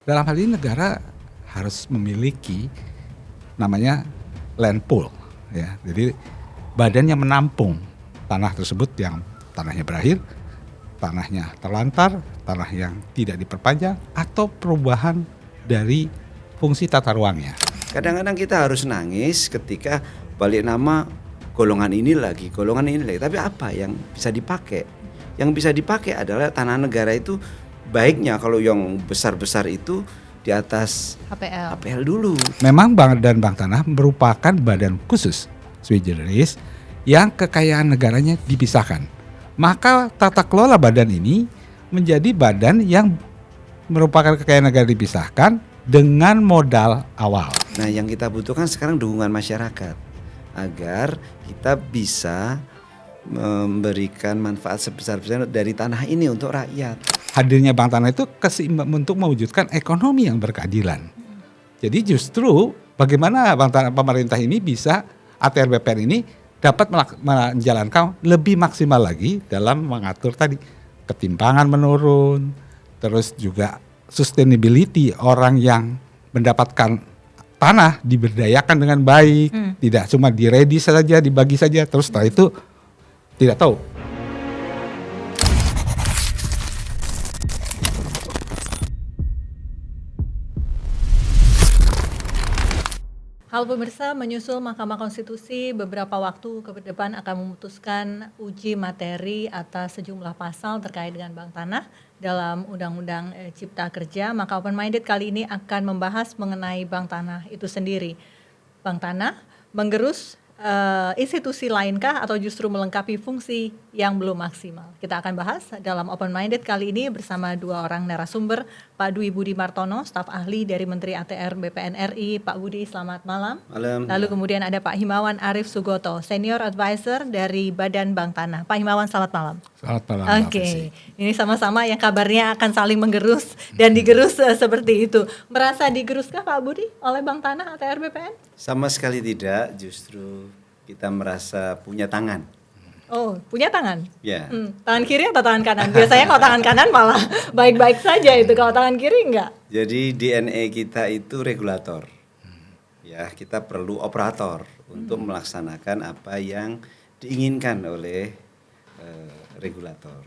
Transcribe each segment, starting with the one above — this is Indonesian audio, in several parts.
Dalam hal ini negara harus memiliki namanya land pool, ya. Jadi badan yang menampung tanah tersebut yang tanahnya berakhir, tanahnya terlantar, tanah yang tidak diperpanjang, atau perubahan dari fungsi tata ruangnya. Kadang-kadang kita harus nangis ketika balik nama golongan ini lagi. Tapi apa yang bisa dipakai? Yang bisa dipakai adalah tanah negara itu baiknya kalau yang besar-besar itu di atas HPL dulu. Memang Bank dan Bank Tanah merupakan badan khusus sui generis yang kekayaan negaranya dipisahkan. Maka tata kelola badan ini menjadi badan yang merupakan kekayaan negara dipisahkan dengan modal awal. Nah, yang kita butuhkan sekarang dukungan masyarakat agar kita bisa memberikan manfaat sebesar-besarnya dari tanah ini untuk rakyat. Hadirnya Bank Tanah itu untuk mewujudkan ekonomi yang berkeadilan. Jadi justru bagaimana Bank Tanah pemerintah ini bisa ATR BPN ini dapat menjalankan lebih maksimal lagi dalam mengatur tadi ketimpangan menurun, terus juga sustainability, orang yang mendapatkan tanah diberdayakan dengan baik, tidak cuma diredi saja, dibagi saja, terus setelah itu tidak tahu. Halo pemirsa, menyusul Mahkamah Konstitusi beberapa waktu ke depan akan memutuskan uji materi atas sejumlah pasal terkait dengan Bank Tanah dalam Undang-Undang Cipta Kerja, maka Open Minded kali ini akan membahas mengenai Bank Tanah itu sendiri. Bank Tanah menggerus institusi lainkah atau justru melengkapi fungsi yang belum maksimal? Kita akan bahas dalam Open Minded kali ini bersama dua orang narasumber, Pak Dwi Budi Martono, staf ahli dari Menteri ATR BPN RI. Pak Budi, selamat malam. Malam. Lalu kemudian ada Pak Himawan Arif Sugoto, Senior Advisor dari Badan Bank Tanah. Pak Himawan, selamat malam. Selamat malam. Oke, ini sama-sama yang kabarnya akan saling menggerus dan digerus seperti itu. Merasa digeruskah Pak Budi oleh Bank Tanah ATR BPN? Sama sekali tidak, justru kita merasa punya tangan. Oh, punya tangan? Ya. Tangan kiri atau tangan kanan? Biasanya kalau tangan kanan malah baik-baik saja itu, kalau tangan kiri enggak? Jadi DNA kita itu regulator. Ya, kita perlu operator untuk melaksanakan apa yang diinginkan oleh regulator.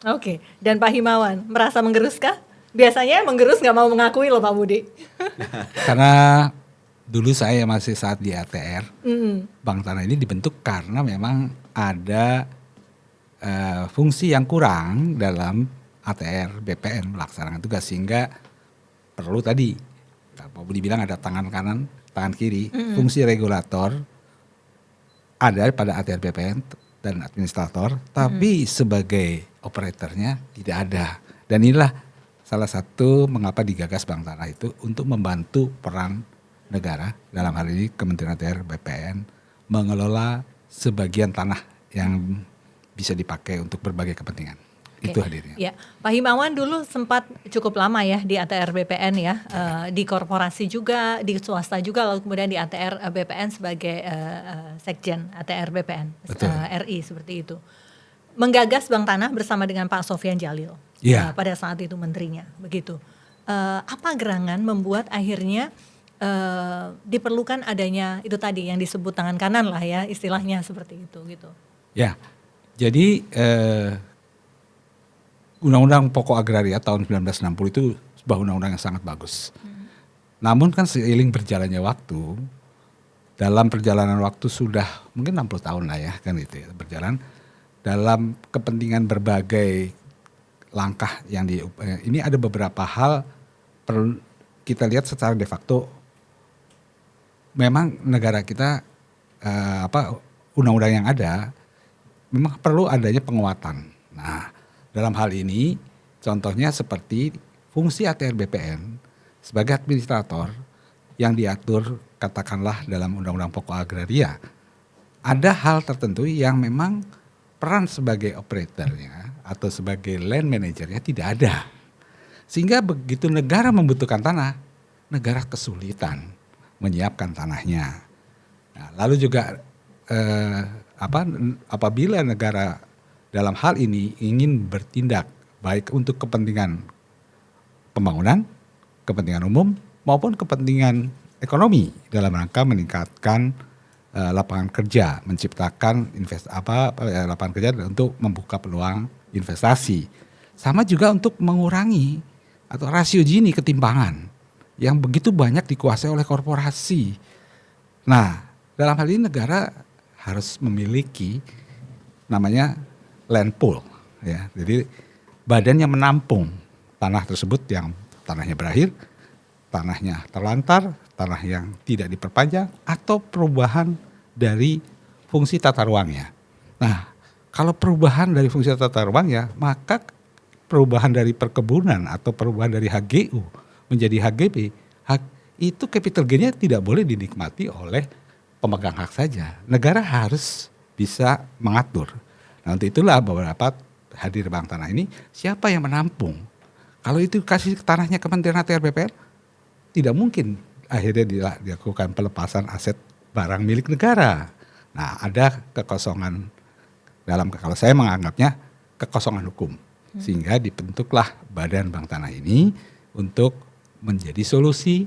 Oke. Dan Pak Himawan, merasa menggeruskah? Biasanya menggerus nggak mau mengakui loh Pak Budi. Karena dulu saya masih saat di ATR, Bank Tanah ini dibentuk karena memang ada fungsi yang kurang dalam ATR BPN melaksanakan tugas, sehingga perlu tadi Pak Budi bilang ada tangan kanan, tangan kiri, fungsi regulator ada pada ATR BPN dan administrator, tapi sebagai operatornya tidak ada. Dan inilah salah satu mengapa digagas Bank Tanah itu untuk membantu peran negara, dalam hal ini Kementerian ATR BPN, mengelola sebagian tanah yang bisa dipakai untuk berbagai kepentingan. Oke. Itu hadirnya. Ya, Pak Himawan dulu sempat cukup lama ya di ATR BPN ya, di korporasi juga, di swasta juga, lalu kemudian di ATR BPN sebagai sekjen ATR BPN RI seperti itu. Menggagas Bank Tanah bersama dengan Pak Sofyan Djalil pada saat itu menterinya, begitu. Apa gerangan membuat akhirnya diperlukan adanya itu tadi yang disebut tangan kanan lah ya, istilahnya seperti itu gitu. Ya, jadi Undang-Undang Pokok Agraria tahun 1960 itu sebuah undang-undang yang sangat bagus. Namun kan seiring berjalannya waktu, dalam perjalanan waktu sudah mungkin 60 tahun lah ya kan itu ya, berjalan dalam kepentingan berbagai langkah yang ini ada beberapa hal perlu kita lihat secara de facto. Memang negara kita undang-undang yang ada memang perlu adanya penguatan. Nah, dalam hal ini contohnya seperti fungsi ATR BPN sebagai administrator yang diatur katakanlah dalam Undang-Undang Pokok Agraria. Ada hal tertentu yang memang peran sebagai operatornya atau sebagai land manajernya tidak ada. Sehingga begitu negara membutuhkan tanah, negara kesulitan menyiapkan tanahnya. Nah, lalu juga apabila negara dalam hal ini ingin bertindak baik untuk kepentingan pembangunan, kepentingan umum maupun kepentingan ekonomi dalam rangka meningkatkan lapangan kerja, menciptakan lapangan kerja untuk membuka peluang investasi. Sama juga untuk mengurangi atau rasio Gini ketimpangan yang begitu banyak dikuasai oleh korporasi. Nah, dalam hal ini negara harus memiliki namanya land pool, ya. Jadi badan yang menampung tanah tersebut yang tanahnya berakhir, tanahnya terlantar, tanah yang tidak diperpanjang, atau perubahan dari fungsi tata ruangnya. Nah, kalau perubahan dari fungsi tata ruangnya, maka perubahan dari perkebunan atau perubahan dari HGU menjadi HGB, itu capital gain-nya tidak boleh dinikmati oleh pemegang hak saja. Negara harus bisa mengatur. Nah, untuk itulah beberapa hadir Bank Tanah ini, siapa yang menampung? Kalau itu kasih tanahnya Kementerian ATR BPN, tidak mungkin akhirnya dilakukan pelepasan aset barang milik negara. Nah, ada kekosongan kalau saya menganggapnya kekosongan hukum. Sehingga dibentuklah Badan Bank Tanah ini untuk menjadi solusi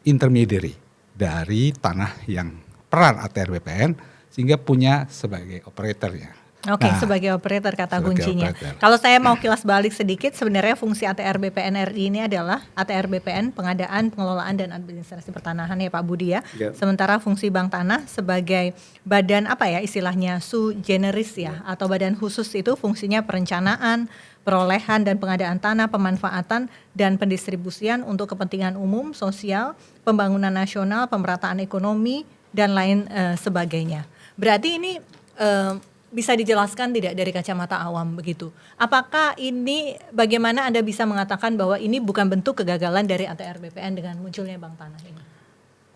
intermediary dari tanah yang peran ATR BPN sehingga punya sebagai operatornya. Oke, Nah, sebagai operator kata sebagai kuncinya. operator. Kalau saya mau kilas balik sedikit, sebenarnya fungsi ATR BPN RI ini adalah ATR BPN pengadaan, pengelolaan dan administrasi pertanahan ya Pak Budi ya. Ya. Sementara fungsi Bank Tanah sebagai badan istilahnya su generis ya, atau badan khusus itu fungsinya perencanaan, perolehan dan pengadaan tanah, pemanfaatan dan pendistribusian untuk kepentingan umum, sosial, pembangunan nasional, pemerataan ekonomi dan lain sebagainya. Berarti ini bisa dijelaskan tidak dari kacamata awam begitu? Apakah ini bagaimana Anda bisa mengatakan bahwa ini bukan bentuk kegagalan dari ATR BPN dengan munculnya Bank Tanah ini?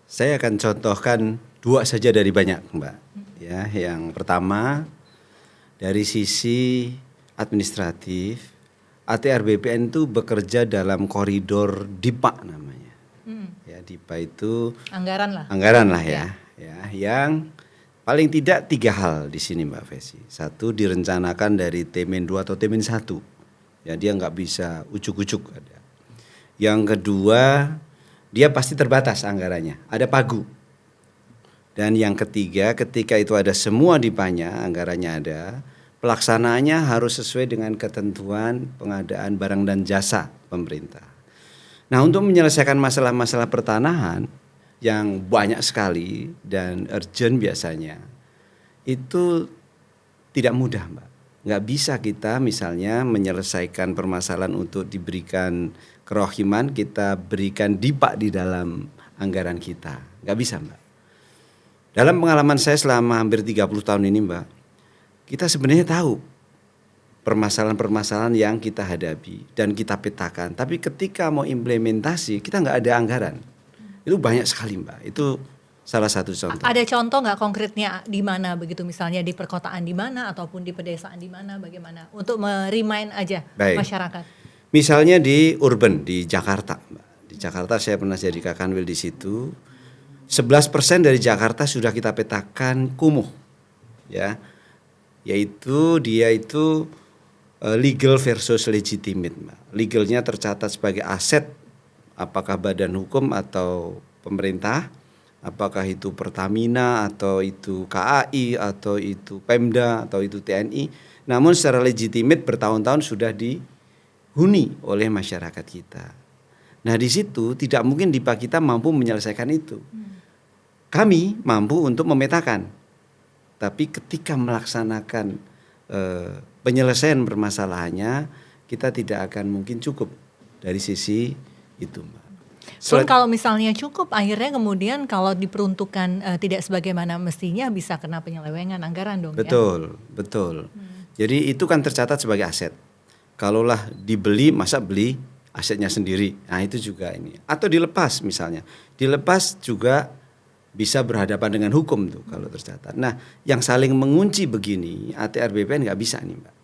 Saya akan contohkan 2 saja dari banyak, Mbak. Ya, yang pertama dari sisi administratif, ATR BPN itu bekerja dalam koridor DIPA namanya. Ya, DIPA itu anggaran lah ya. Yang paling tidak 3 hal di sini Mbak Fesi. 1, direncanakan dari Temen 2 atau Temen 1. Ya, dia nggak bisa ujuk-ujuk ada. Yang kedua, dia pasti terbatas anggarannya, ada pagu. Dan yang ketiga, ketika itu ada semua DIPA-nya, anggarannya ada, pelaksanaannya harus sesuai dengan ketentuan pengadaan barang dan jasa pemerintah. Nah, untuk menyelesaikan masalah-masalah pertanahan yang banyak sekali dan urgent biasanya, itu tidak mudah Mbak. Nggak bisa kita misalnya menyelesaikan permasalahan untuk diberikan kerohiman, kita berikan DIPA di dalam anggaran kita. Nggak bisa Mbak. Dalam pengalaman saya selama hampir 30 tahun ini Mbak, kita sebenarnya tahu permasalahan-permasalahan yang kita hadapi dan kita petakan. Tapi ketika mau implementasi, kita nggak ada anggaran. Itu banyak sekali Mbak, itu salah satu contoh. Ada contoh nggak konkretnya di mana begitu, misalnya di perkotaan di mana ataupun di pedesaan di mana, bagaimana untuk merimain aja masyarakat? Misalnya di urban di Jakarta Mbak. Di Jakarta saya pernah jadi Kakanwil di situ. 11% dari Jakarta sudah kita petakan kumuh. Ya. Yaitu dia itu legal versus legitimate Mbak. Legalnya tercatat sebagai aset, apakah badan hukum atau pemerintah, apakah itu Pertamina atau itu KAI atau itu Pemda atau itu TNI, namun secara legitimate bertahun-tahun sudah dihuni oleh masyarakat kita. Nah, di situ tidak mungkin DIPA kita mampu menyelesaikan itu. Kami mampu untuk memetakan, tapi ketika melaksanakan penyelesaian permasalahannya, kita tidak akan mungkin cukup dari sisi itu Mbak. Pun kalau misalnya cukup, akhirnya kemudian kalau diperuntukkan tidak sebagaimana mestinya bisa kena penyelewengan anggaran dong. Betul, ya? Betul. Jadi itu kan tercatat sebagai aset. Kalaulah dibeli, masa beli asetnya sendiri. Nah itu juga ini. Atau dilepas misalnya. Dilepas juga bisa berhadapan dengan hukum tuh kalau tercatat. Nah yang saling mengunci begini, ATR BPN nggak bisa nih Mbak.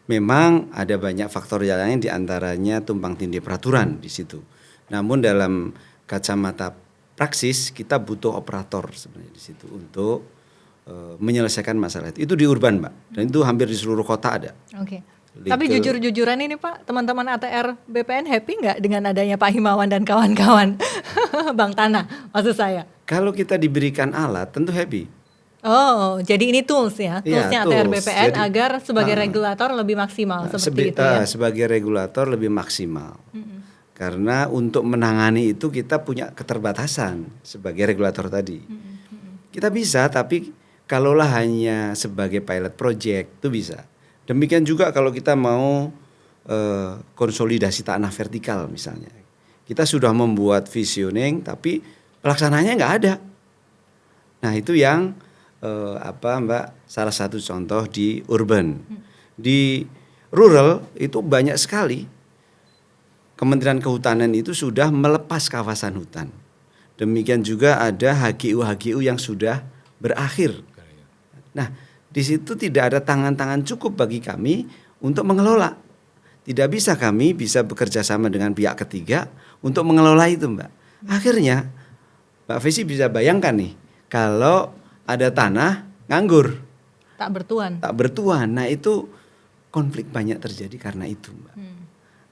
Memang ada banyak faktor yang lain, diantaranya tumpang tindih peraturan di situ. Namun dalam kacamata praksis kita butuh operator sebenarnya di situ untuk menyelesaikan masalah itu. Itu di urban Mbak, dan itu hampir di seluruh kota ada. Oke. Tapi jujur-jujuran ini Pak, teman-teman ATR BPN happy nggak dengan adanya Pak Himawan dan kawan-kawan Bank Tanah maksud saya? Kalau kita diberikan alat tentu happy. Oh, jadi ini tools ya, toolsnya ATR tools. BPN Jadi, agar sebagai regulator lebih maksimal seperti itu ya. Sebagai regulator lebih maksimal. Karena untuk menangani itu kita punya keterbatasan sebagai regulator tadi. Kita bisa, tapi kalaulah hanya sebagai pilot project itu bisa. Demikian juga kalau kita mau konsolidasi tanah vertikal misalnya. Kita sudah membuat visioning tapi pelaksananya nggak ada. Nah itu yang Mbak, salah satu contoh di urban. Di rural itu banyak sekali Kementerian Kehutanan itu sudah melepas kawasan hutan. Demikian juga ada HGU yang sudah berakhir. Nah, di situ tidak ada tangan-tangan cukup bagi kami untuk mengelola. Tidak bisa kami bisa bekerja sama dengan pihak ketiga untuk mengelola itu, Mbak. Akhirnya, Mbak Fesi bisa bayangkan nih, kalau ada tanah nganggur. Tak bertuan. Nah, itu konflik banyak terjadi karena itu, Mbak.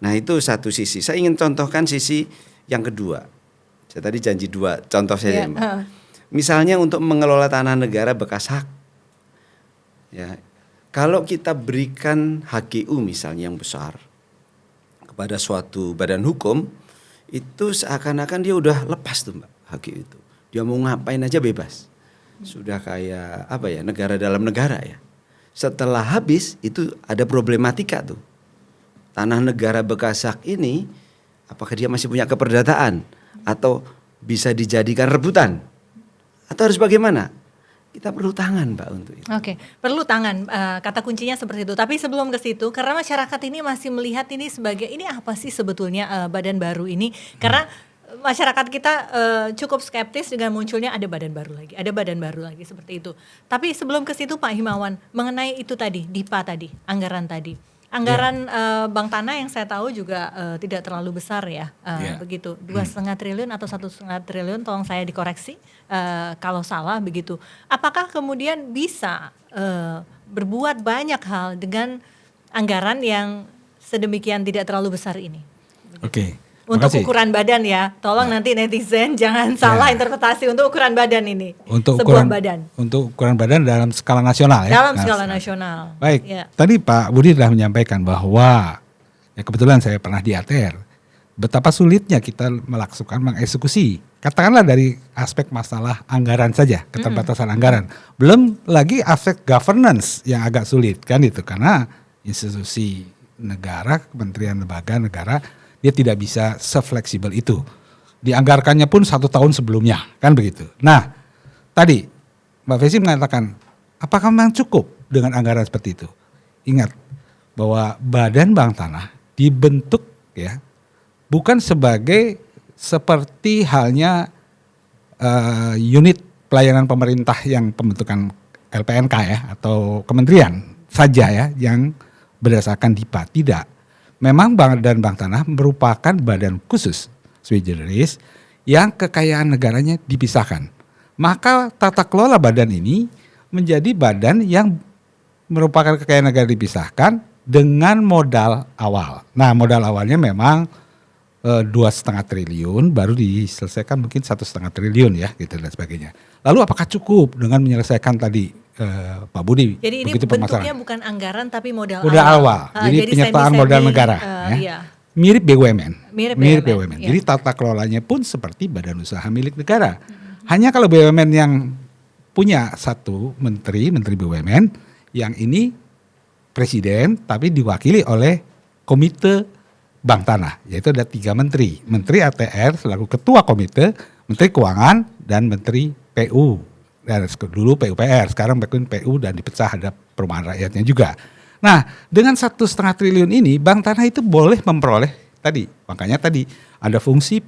Nah, itu satu sisi. Saya ingin contohkan sisi yang kedua. Saya tadi janji 2 contoh saja, Mbak. Misalnya untuk mengelola tanah negara bekas hak. Ya, kalau kita berikan HGU misalnya yang besar kepada suatu badan hukum, itu seakan-akan dia udah lepas tuh Mbak HGU itu. Dia mau ngapain aja bebas. Sudah kayak negara dalam negara ya. Setelah habis itu ada problematika tuh. Tanah negara bekas hak ini apakah dia masih punya keperdataan atau bisa dijadikan rebutan? Atau harus bagaimana? Kita perlu tangan Mbak untuk itu. Oke, perlu tangan, kata kuncinya seperti itu. Tapi sebelum ke situ, karena masyarakat ini masih melihat ini sebagai, ini apa sih sebetulnya badan baru ini? Karena masyarakat kita cukup skeptis dengan munculnya ada badan baru lagi seperti itu. Tapi sebelum ke situ Pak Himawan, mengenai itu tadi, DIPA tadi, anggaran tadi. Anggaran Bank Tanah yang saya tahu juga tidak terlalu besar ya, begitu 2,5 triliun atau 1,5 triliun, tolong saya dikoreksi kalau salah begitu. Apakah kemudian bisa berbuat banyak hal dengan anggaran yang sedemikian tidak terlalu besar ini? Oke. Untuk Makasih. ukuran badan ya, tolong nanti netizen jangan salah interpretasi untuk ukuran badan ini. Untuk sebuah ukuran badan. Untuk ukuran badan dalam skala nasional ya. Dalam skala nasional. Baik. Ya. Tadi Pak Budi telah menyampaikan bahwa ya kebetulan saya pernah di ATR. Betapa sulitnya kita mengeksekusi. Katakanlah dari aspek masalah anggaran saja, keterbatasan anggaran. Belum lagi aspek governance yang agak sulit kan itu, karena institusi negara, kementerian lembaga negara dia tidak bisa sefleksibel itu. Dianggarkannya pun 1 tahun sebelumnya, kan begitu. Nah, tadi Mbak Fesi mengatakan, apakah memang cukup dengan anggaran seperti itu? Ingat bahwa Badan Bank Tanah dibentuk ya bukan sebagai seperti halnya unit pelayanan pemerintah yang pembentukan LPNK ya atau kementerian saja ya yang berdasarkan DIPA. Tidak. Memang Badan Bank Tanah merupakan badan khusus sui generis yang kekayaan negaranya dipisahkan. Maka tata kelola badan ini menjadi badan yang merupakan kekayaan negara dipisahkan dengan modal awal. Nah, modal awalnya memang 2,5 triliun, baru diselesaikan mungkin 1,5 triliun ya, gitu dan sebagainya. Lalu apakah cukup dengan menyelesaikan tadi Pak Budi? Jadi ini bentuknya bukan anggaran tapi modal awal. Jadi penyertaan modal negara. Iya. Mirip BUMN. Mirip BUMN. Jadi tata kelolanya pun seperti badan usaha milik negara. Hanya kalau BUMN yang punya satu menteri BUMN, yang ini presiden tapi diwakili oleh komite Bank Tanah, yaitu ada 3 menteri. Menteri ATR selaku ketua komite, menteri keuangan, dan menteri PU. Dan dulu PUPR, sekarang PU dan dipecah, ada perumahan rakyatnya juga. Nah, dengan 1,5 triliun ini Bank Tanah itu boleh memperoleh tadi, makanya tadi ada fungsi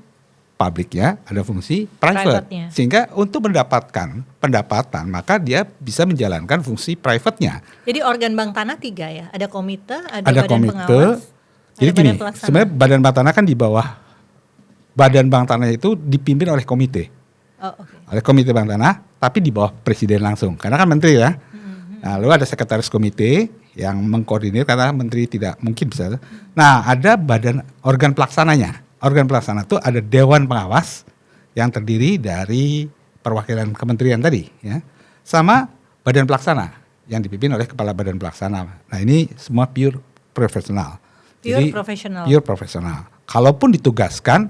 publiknya, ada fungsi private. Sehingga untuk mendapatkan pendapatan maka dia bisa menjalankan fungsi private-nya. Jadi organ Bank Tanah 3 ya, ada komite, ada badan komite, pengawas, jadi ada gini, badan pelaksana. sebenarnya Badan Bank Tanah kan di bawah Badan Bank Tanah itu dipimpin oleh komite. Oleh komite Bank Tanah, tapi di bawah presiden langsung, karena kan menteri ya. Lalu ada sekretaris komite yang mengkoordinir karena menteri tidak mungkin bisa. Nah, ada organ pelaksananya. Organ pelaksana itu ada dewan pengawas yang terdiri dari perwakilan kementerian tadi, ya, sama badan pelaksana yang dipimpin oleh kepala badan pelaksana. Nah, ini semua pure profesional. Pure profesional. Kalaupun ditugaskan,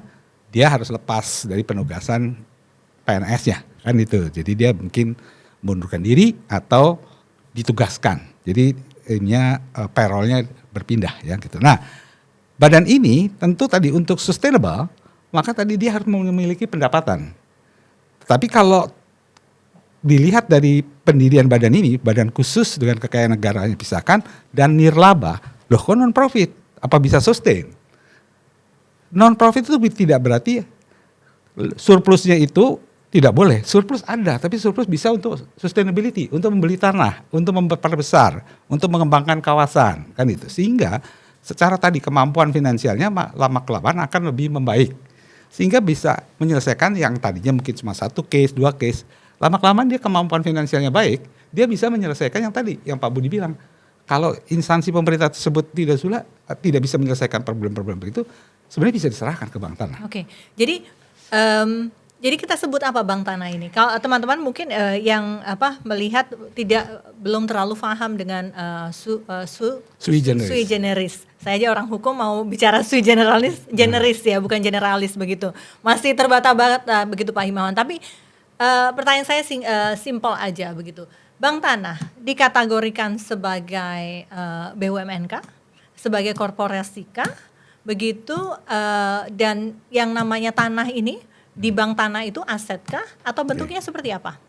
dia harus lepas dari penugasan PNS-nya, kan itu. Jadi dia mungkin mundurkan diri atau ditugaskan. Jadi ininya payroll-nya berpindah, ya gitu. Nah, badan ini tentu tadi untuk sustainable, maka tadi dia harus memiliki pendapatan. Tapi kalau dilihat dari pendirian badan ini, badan khusus dengan kekayaan negaranya pisahkan dan nirlaba, loh kok non profit? Apa bisa sustain? Non profit itu tidak berarti surplusnya itu tidak boleh. Surplus ada, tapi surplus bisa untuk sustainability, untuk membeli tanah, untuk memperbesar, untuk mengembangkan kawasan, kan itu. Sehingga secara tadi kemampuan finansialnya lama-kelamaan akan lebih membaik. Sehingga bisa menyelesaikan yang tadinya mungkin cuma 1 case, 2 case. Lama-kelamaan dia kemampuan finansialnya baik, dia bisa menyelesaikan yang tadi, yang Pak Budi bilang. Kalau instansi pemerintah tersebut tidak bisa menyelesaikan problem-problem itu, sebenarnya bisa diserahkan ke Bank Tanah. Oke, jadi kita sebut apa Bank Tanah ini? Kalau teman-teman mungkin yang melihat belum terlalu paham dengan sui generis. Saya aja orang hukum mau bicara sui generis ya, bukan generalis begitu. Masih terbata-bata begitu Pak Himawan. Tapi pertanyaan saya simpel aja begitu. Bank Tanah dikategorikan sebagai BUMN kah? Sebagai korporasi kah? Begitu dan yang namanya tanah ini di Bank Tanah itu aset kah atau bentuknya seperti apa?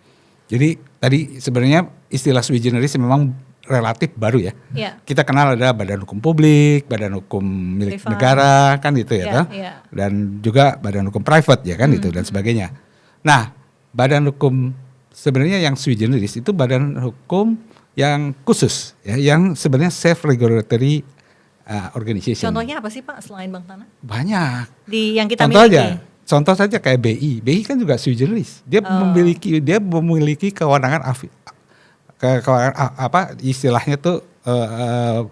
Jadi tadi sebenarnya istilah sui generis memang relatif baru ya. Kita kenal ada badan hukum publik, badan hukum milik negara kan itu ya, dan juga badan hukum private ya kan itu dan sebagainya. Nah, badan hukum sebenarnya yang sui generis itu badan hukum yang khusus ya, yang sebenarnya self regulatory organization. Contohnya apa sih Pak selain Bank Tanah? Banyak. Yang kita miliki. Contoh saja kayak BI. BI kan juga sui generis. Dia memiliki kewenangan istilahnya tuh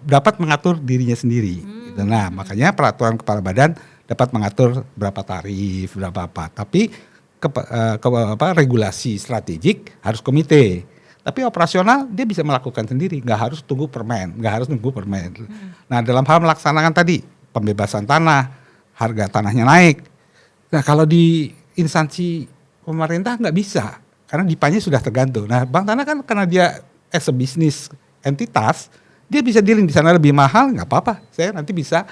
dapat mengatur dirinya sendiri. Gitu. Nah, makanya peraturan kepala badan dapat mengatur berapa tarif, berapa apa. Tapi regulasi strategik harus komite. Tapi operasional dia bisa melakukan sendiri, nggak harus tunggu permen, Nah, dalam hal melaksanakan tadi pembebasan tanah, harga tanahnya naik. Nah, kalau di instansi pemerintah nggak bisa, karena dipanya sudah tergantung. Nah, Bank Tanah kan karena dia as a business entitas, dia bisa dealing di sana lebih mahal, nggak apa-apa. Saya nanti bisa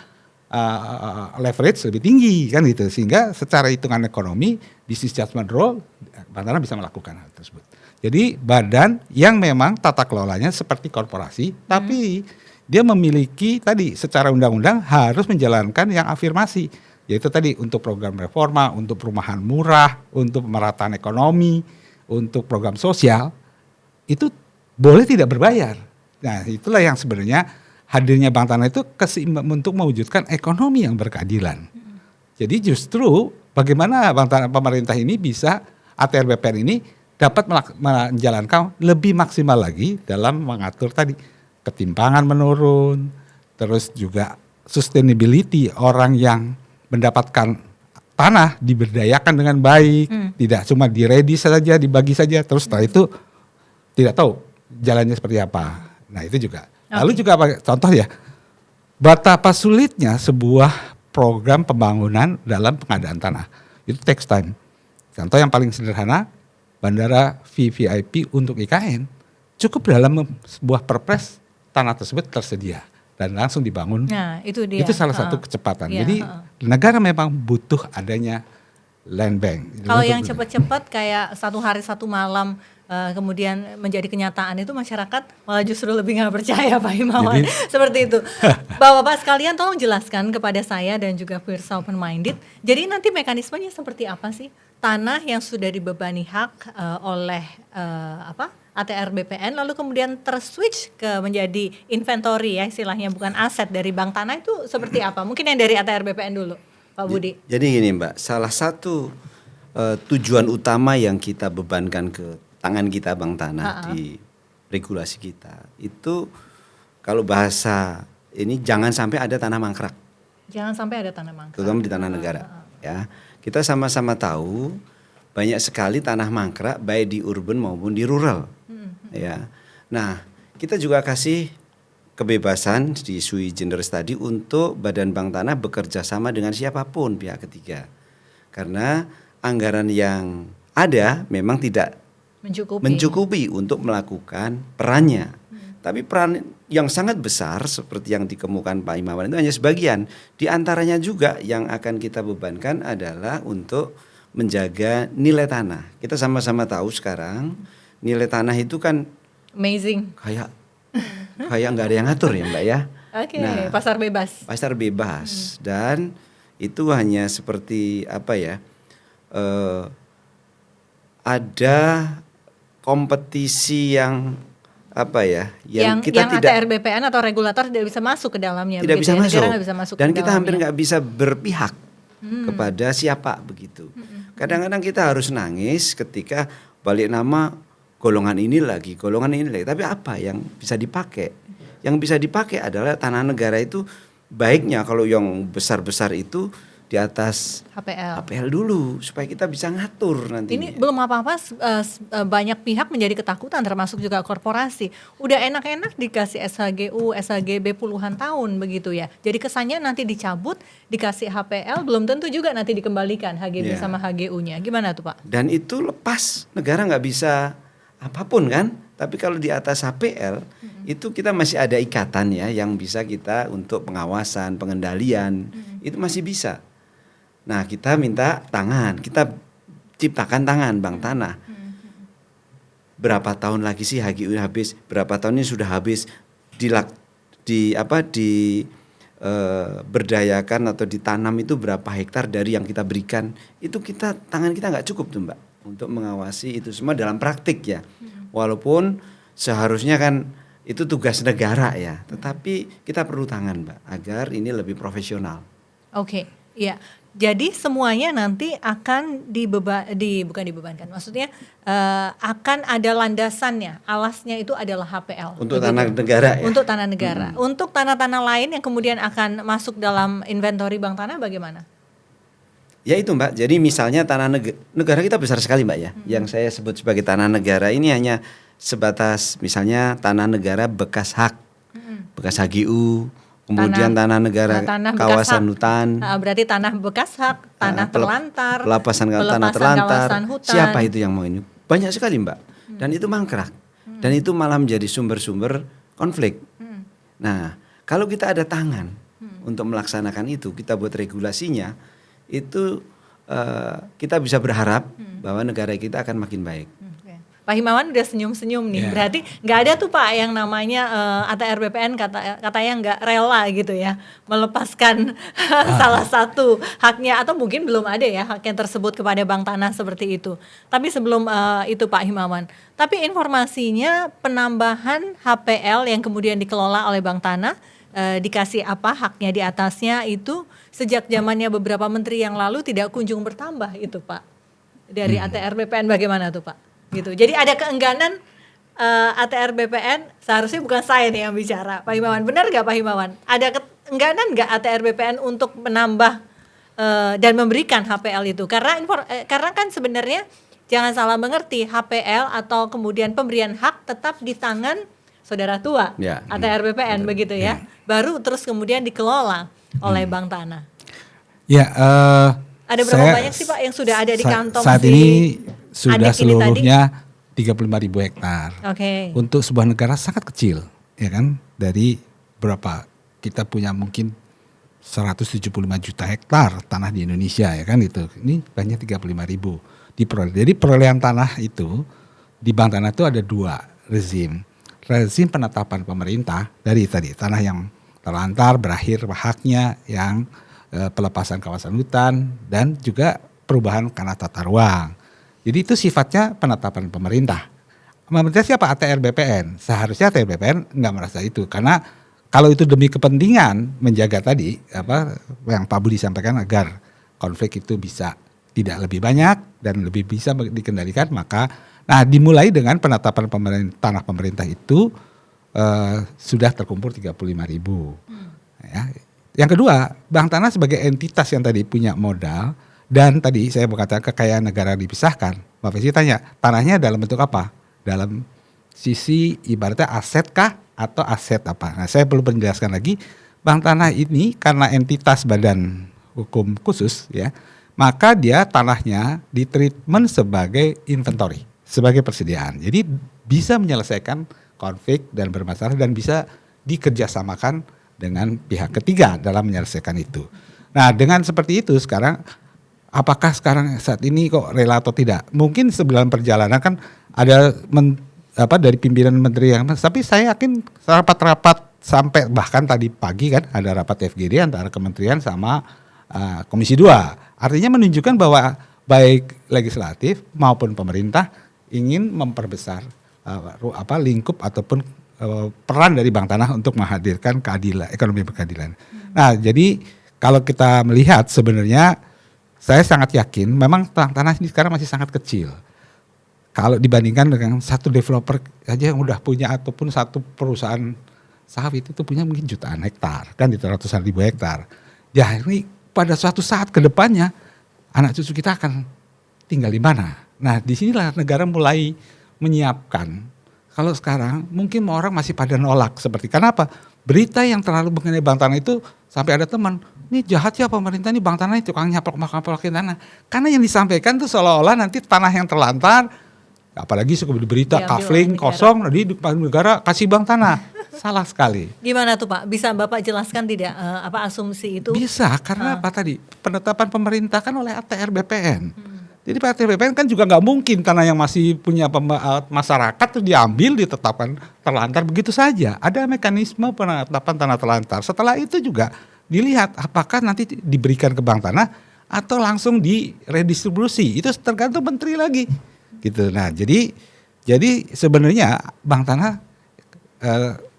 leverage lebih tinggi kan gitu, sehingga secara hitungan ekonomi, business judgment role, Bank Tanah bisa melakukan hal tersebut. Jadi badan yang memang tata kelolanya seperti korporasi, tapi dia memiliki tadi secara undang-undang harus menjalankan yang afirmasi. Yaitu tadi untuk program reforma, untuk perumahan murah, untuk pemerataan ekonomi, untuk program sosial, itu boleh tidak berbayar. Nah, itulah yang sebenarnya hadirnya Bank Tanah itu untuk mewujudkan ekonomi yang berkeadilan. Jadi justru bagaimana Bank Tanah pemerintah ini bisa, ATR BPN ini dapat menjalankan lebih maksimal lagi dalam mengatur tadi ketimpangan menurun, terus juga sustainability orang yang mendapatkan tanah diberdayakan dengan baik, tidak cuma diredi saja, dibagi saja, terus setelah itu tidak tahu jalannya seperti apa. Nah itu juga. Lalu juga contoh ya, betapa sulitnya sebuah program pembangunan dalam pengadaan tanah. Itu takes time. Contoh yang paling sederhana, bandara VVIP untuk IKN, cukup dalam sebuah perpres tanah tersebut tersedia dan langsung dibangun. Nah, itu dia. Itu salah satu kecepatan. Jadi negara memang butuh adanya land bank. Kalau yang cepat-cepat kayak 1 hari 1 malam kemudian menjadi kenyataan itu masyarakat malah justru lebih nggak percaya Pak Himawan. Seperti itu. Bapak-bapak sekalian tolong jelaskan kepada saya dan juga pemirsa Open Minded. Jadi nanti mekanismenya seperti apa sih? Tanah yang sudah dibebani hak oleh ATR BPN lalu kemudian terswitch ke menjadi inventory ya istilahnya, bukan aset dari Bank Tanah, itu seperti apa? Mungkin yang dari ATR BPN dulu Pak Budi. Jadi gini Mbak, salah satu tujuan utama yang kita bebankan ke tangan kita Bank Tanah di regulasi kita itu kalau bahasa ini jangan sampai ada tanah mangkrak, Jangan sampai ada tanah mangkrak. terutama di tanah negara. Ya, kita sama-sama tahu banyak sekali tanah mangkrak baik di urban maupun di rural. Ya, nah kita juga kasih kebebasan di sui generis tadi untuk Badan Bank Tanah bekerja sama dengan siapapun pihak ketiga, karena anggaran yang ada memang tidak mencukupi untuk melakukan perannya. Tapi peran yang sangat besar seperti yang dikemukakan Pak Himawan itu hanya sebagian. Di antaranya juga yang akan kita bebankan adalah untuk menjaga nilai tanah. Kita sama-sama tahu sekarang nilai tanah itu kan amazing. Kayak nggak ada yang ngatur ya Mbak ya. Oke, Nah, pasar bebas. Pasar bebas dan itu hanya seperti apa ya? Ada kompetisi yang apa ya? Yang ATR BPN atau regulator tidak bisa masuk ke dalamnya. Tidak bisa masuk. Negara nggak bisa masuk Dan ke kita hampir dalamnya. nggak bisa berpihak kepada siapa begitu. Kadang-kadang kita harus nangis ketika balik nama golongan ini lagi. Tapi apa yang bisa dipakai? Yang bisa dipakai adalah tanah negara itu baiknya kalau yang besar-besar itu di atas HPL dulu supaya kita bisa ngatur nantinya. Ini belum apa-apa banyak pihak menjadi ketakutan termasuk juga korporasi. Udah enak-enak dikasih SHGU, SHGB puluhan tahun begitu ya. Jadi kesannya nanti dicabut, dikasih HPL belum tentu juga nanti dikembalikan HGB sama HGU-nya. Gimana tuh Pak? Dan itu lepas, negara nggak bisa apapun kan. Tapi kalau di atas HPL itu kita masih ada ikatan ya yang bisa kita untuk pengawasan, pengendalian itu masih bisa. Nah kita minta tangan, kita ciptakan tangan Bank Tanah. Berapa tahun lagi sih HGU habis? Berapa tahun ini sudah habis? Berdayakan atau ditanam itu berapa hektar dari yang kita berikan? Itu tangan kita nggak cukup tuh Mbak untuk mengawasi itu semua dalam praktik ya. Walaupun seharusnya kan itu tugas negara ya, tetapi kita perlu tangan Mbak agar ini lebih profesional. Oke, ya. Jadi semuanya nanti akan bukan dibebankan, maksudnya akan ada landasannya, alasnya itu adalah HPL. Untuk tanah negara ya? Untuk tanah negara. Untuk tanah-tanah lain yang kemudian akan masuk dalam inventory Bank Tanah bagaimana? Ya itu Mbak, jadi misalnya tanah negara kita besar sekali Mbak ya. Yang saya sebut sebagai tanah negara ini hanya sebatas misalnya tanah negara bekas hak, bekas HGU, kemudian tanah negara kawasan hutan. Berarti tanah bekas hak, tanah terlantar, pelepasan tanah terlantar. Hutan. Siapa itu yang mau ini? Banyak sekali Mbak. Dan itu mangkrak. Dan itu malah menjadi sumber-sumber konflik. Nah, kalau kita ada tangan untuk melaksanakan itu, kita buat regulasinya, itu kita bisa berharap bahwa negara kita akan makin baik. Pak Himawan udah senyum-senyum nih, berarti nggak ada tuh Pak yang namanya ATR BPN katanya nggak rela gitu ya melepaskan salah satu haknya, atau mungkin belum ada ya hak yang tersebut kepada Bank Tanah seperti itu. Tapi sebelum itu Pak Himawan, tapi informasinya penambahan HPL yang kemudian dikelola oleh Bank Tanah dikasih apa haknya di atasnya itu sejak zamannya beberapa menteri yang lalu tidak kunjung bertambah itu Pak. Dari ATR BPN bagaimana tuh Pak? Gitu. Jadi ada keengganan ATR BPN, seharusnya bukan saya nih yang bicara, Pak Himawan. Benar nggak Pak Himawan? Ada keengganan nggak ATR BPN untuk menambah dan memberikan HPL itu? Karena kan sebenarnya jangan salah mengerti, HPL atau kemudian pemberian hak tetap di tangan saudara tua ATR BPN begitu ya. Baru terus kemudian dikelola oleh Bank Tanah. Ya. Ada berapa banyak sih Pak yang sudah ada di kantong saat ini sudah seluruhnya 35.000 hektar. Untuk sebuah negara sangat kecil, ya kan? Dari berapa? Kita punya mungkin 175 juta hektar tanah di Indonesia, ya kan itu. Ini banyak 35.000 diperoleh. Jadi perolehan tanah itu di Bank Tanah itu ada dua rezim. Rezim penetapan pemerintah dari tadi tanah yang terlantar berakhir haknya, yang pelepasan kawasan hutan, dan juga perubahan karena tata ruang. Jadi itu sifatnya penetapan pemerintah. Pemerintah siapa? ATR BPN. Seharusnya ATR BPN nggak merasa itu, karena kalau itu demi kepentingan menjaga tadi apa yang Pak Budi sampaikan agar konflik itu bisa tidak lebih banyak dan lebih bisa dikendalikan, maka dimulai dengan penetapan tanah pemerintah itu sudah terkumpul 35.000. Ya. Yang kedua, Bank Tanah sebagai entitas yang tadi punya modal dan tadi saya berkata kekayaan negara dipisahkan. Mbak Fesi tanya, tanahnya dalam bentuk apa? Dalam sisi ibaratnya aset kah atau aset apa? Nah, saya perlu menjelaskan lagi, Bank Tanah ini karena entitas badan hukum khusus ya, maka dia tanahnya ditreatment sebagai inventory, sebagai persediaan. Jadi bisa menyelesaikan konflik dan bermasalah dan bisa dikerjasamakan dengan pihak ketiga dalam menyelesaikan itu. Nah, dengan seperti itu sekarang, apakah sekarang saat ini kok rela atau tidak? Mungkin sebelum perjalanan kan ada dari pimpinan menteri yang, tapi saya yakin rapat-rapat sampai bahkan tadi pagi kan ada rapat FGD antara kementerian sama Komisi 2. Artinya menunjukkan bahwa baik legislatif maupun pemerintah ingin memperbesar lingkup ataupun peran dari Bank Tanah untuk menghadirkan keadilan, ekonomi berkeadilan. Nah, jadi kalau kita melihat sebenarnya saya sangat yakin memang Bank Tanah ini sekarang masih sangat kecil. Kalau dibandingkan dengan satu developer aja yang udah punya ataupun satu perusahaan sawit itu punya mungkin jutaan hektar, kan di ratusan ribu hektar. Ya ini pada suatu saat ke depannya anak cucu kita akan tinggal di mana? Nah, disinilah negara mulai menyiapkan. Kalau sekarang mungkin orang masih pada nolak seperti kenapa? Berita yang terlalu mengenai Bank Tanah itu sampai ada teman, ini jahat ya pemerintah, ini Bank Tanah ini tukang nyaplok-nyaplok tanah. Karena yang disampaikan tuh seolah-olah nanti tanah yang terlantar, apalagi suka berita kafling kosong, di negara kasih Bank Tanah. Salah sekali. Gimana tuh Pak? Bisa Bapak jelaskan tidak asumsi itu? Bisa, karena apa tadi? Penetapan pemerintah kan oleh ATR BPN. Jadi ATR BPN kan juga nggak mungkin tanah yang masih punya masyarakat itu diambil, ditetapkan terlantar begitu saja. Ada mekanisme penetapan tanah terlantar. Setelah itu juga dilihat apakah nanti diberikan ke Bank Tanah atau langsung diredistribusi. Itu tergantung menteri lagi. Gitu. Nah, jadi sebenarnya Bank Tanah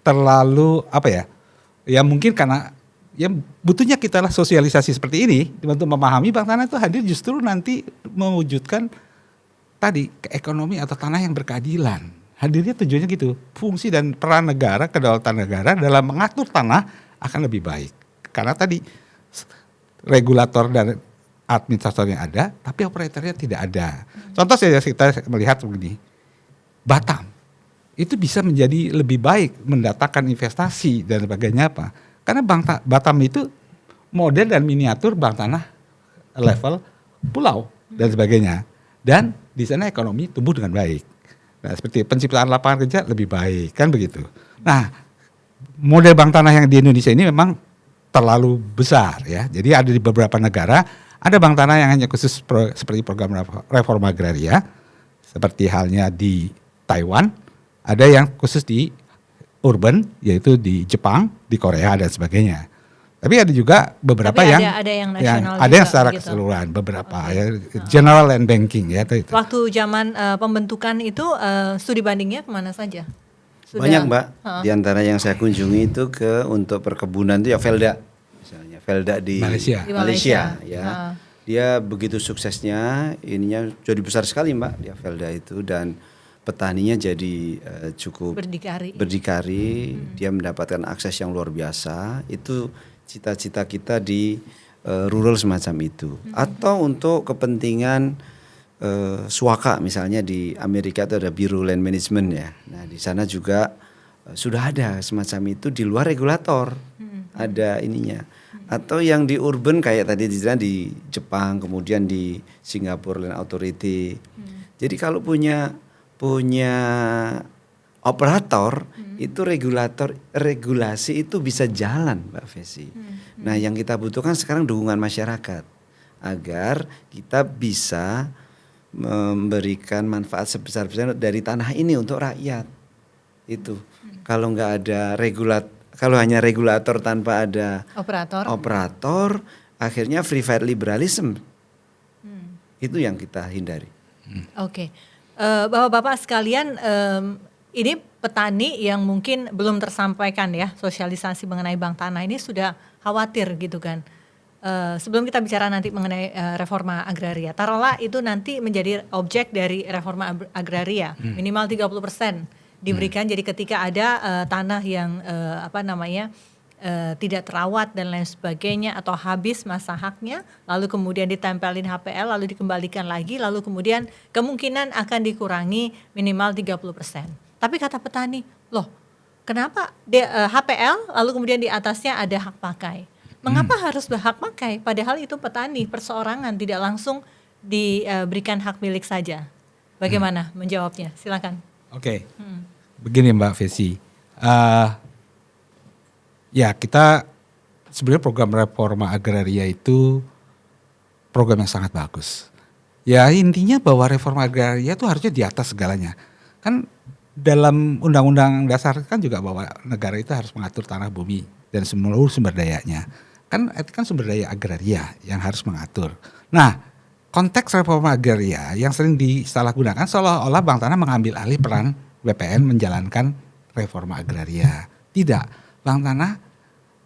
terlalu ya mungkin karena ya butuhnya kita lah sosialisasi seperti ini untuk memahami Bank Tanah itu hadir justru nanti mewujudkan tadi ekonomi atau tanah yang berkeadilan. Hadirnya tujuannya gitu, fungsi dan peran negara, kedaulatan negara dalam mengatur tanah akan lebih baik. Karena tadi regulator dan administrator yang ada, tapi operatornya tidak ada. Contoh saja kita melihat begini, Batam itu bisa menjadi lebih baik mendatangkan investasi dan sebagainya apa? Karena Batam itu model dan miniatur Bank Tanah level pulau dan sebagainya. Dan di sana ekonomi tumbuh dengan baik. Nah, seperti penciptaan lapangan kerja lebih baik, kan begitu. Nah, model Bank Tanah yang di Indonesia ini memang terlalu besar ya. Jadi ada di beberapa negara, ada Bank Tanah yang hanya khusus seperti program reforma agraria, seperti halnya di Taiwan, ada yang khusus di urban, yaitu di Jepang, di Korea dan sebagainya. Tapi ada juga beberapa ada yang nasional ada yang secara gitu. keseluruhan, beberapa general land banking ya itu. Waktu zaman pembentukan itu studi bandingnya kemana saja? Banyak Mbak, di antara yang saya kunjungi itu untuk perkebunan itu ya Velda, misalnya Velda di Malaysia ya. Dia begitu suksesnya, ininya jadi besar sekali Mbak, dia Velda itu, dan petaninya jadi cukup berdikari, dia mendapatkan akses yang luar biasa. Itu cita-cita kita di rural semacam itu. Atau untuk kepentingan swaka misalnya di Amerika itu ada Bureau Land Management ya. Nah di sana juga sudah ada semacam itu di luar regulator, ada ininya. Atau yang di urban kayak tadi di Jepang, kemudian di Singapore Land Authority. Jadi kalau punya operator itu regulasi itu bisa jalan Mbak Fesi. Nah yang kita butuhkan sekarang dukungan masyarakat agar kita bisa memberikan manfaat sebesar-besarnya dari tanah ini untuk rakyat. Itu kalau nggak ada kalau hanya regulator tanpa ada operator akhirnya free fire liberalism. Itu yang kita hindari. Oke. Bapak-bapak sekalian, ini petani yang mungkin belum tersampaikan ya sosialisasi mengenai Bank Tanah ini sudah khawatir gitu kan. Sebelum kita bicara nanti mengenai reforma agraria, taruhlah itu nanti menjadi objek dari reforma agraria minimal 30% diberikan. Jadi ketika ada tanah yang tidak terawat dan lain sebagainya atau habis masa haknya, lalu kemudian ditempelin HPL, lalu dikembalikan lagi, lalu kemudian kemungkinan akan dikurangi minimal 30%. Tapi kata petani, loh kenapa HPL lalu kemudian di atasnya ada hak pakai? Mengapa harus berhak pakai? Padahal itu petani perseorangan, tidak langsung diberikan hak milik saja. Bagaimana menjawabnya? Silakan. Oke. Begini Mbak Vesi. Ya kita sebenarnya program reforma agraria itu program yang sangat bagus. Ya intinya bahwa reforma agraria itu harusnya di atas segalanya. Kan dalam undang-undang dasar kan juga bahwa negara itu harus mengatur tanah, bumi dan seluruh sumber dayanya. Kan itu kan sumber daya agraria yang harus mengatur. Nah, konteks reforma agraria yang sering disalahgunakan seolah-olah Bank Tanah mengambil alih peran BPN menjalankan reforma agraria. Tidak, Bank Tanah